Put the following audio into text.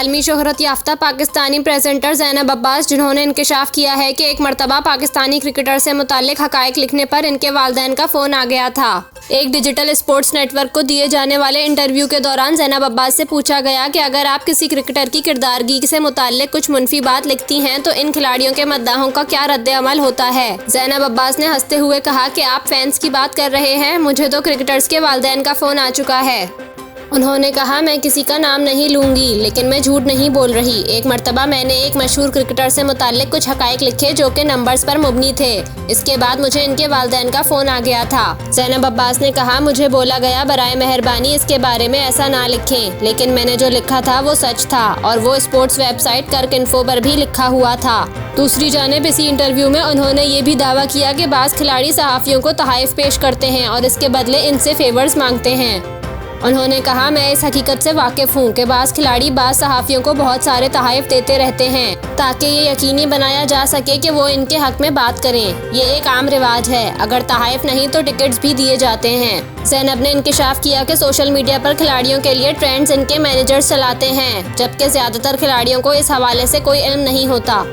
आलमी शोहरत याफ्ता पाकिस्तानी प्रेजेंटर ज़ैनब अब्बास, जिन्होंने इंकशाफ किया है कि एक मरतबा पाकिस्तानी क्रिकेटर से मुताल्लिक हक़ाइक़ लिखने पर इनके वालिदैन का फ़ोन आ गया था। एक डिजिटल स्पोर्ट्स नेटवर्क को दिए जाने वाले इंटरव्यू के दौरान ज़ैनब अब्बास से पूछा गया कि अगर आप किसी क्रिकेटर की किरदारगी से मुताल्लिक कुछ मुनफी बात लिखती हैं तो इन खिलाड़ियों के मद्दाहों का क्या रद्द-ए-अमल होता है। ज़ैनब अब्बास ने हंसते हुए कहा कि आप फैंस की बात कर रहे हैं, मुझे तो क्रिकेटर्स के वालिदैन का फ़ोन आ चुका है। उन्होंने कहा, मैं किसी का नाम नहीं लूँगी, लेकिन मैं झूठ नहीं बोल रही। एक मरतबा मैंने एक मशहूर क्रिकेटर से मुताल्लिक कुछ हक़ाइक़ लिखे जो कि नंबर्स पर मुबनी थे। इसके बाद मुझे इनके वालिदैन का फ़ोन आ गया था। ज़ैनब अब्बास ने कहा, मुझे बोला गया बराए मेहरबानी इसके बारे में ऐसा ना लिखें, लेकिन मैंने जो लिखा था वो सच था और वो स्पोर्ट्स वेबसाइट Cricinfo पर भी लिखा हुआ था। दूसरी जानिब इसी इंटरव्यू में उन्होंने ये भी दावा किया कि बाज़ खिलाड़ी सहाफ़ियों को तोहफ़े पेश करते हैं और इसके बदले इनसे फेवर्स मांगते हैं। उन्होंने कहा, मैं इस हकीकत से वाकिफ़ हूँ कि बाज़ खिलाड़ी बाज़ सहाफ़ियों को बहुत सारे तोहफ़े देते रहते हैं ताकि ये यकीनी बनाया जा सके कि वो इनके हक़ में बात करें। ये एक आम रिवाज है, अगर तोहफ़े नहीं तो टिकट्स भी दिए जाते हैं। ज़ैनब ने इंकशाफ किया कि सोशल मीडिया पर खिलाड़ियों के लिए ट्रेंड्स इनके मैनेजर्स चलाते हैं, जबकि ज़्यादातर खिलाड़ियों को इस हवाले से कोई इल्म नहीं होता।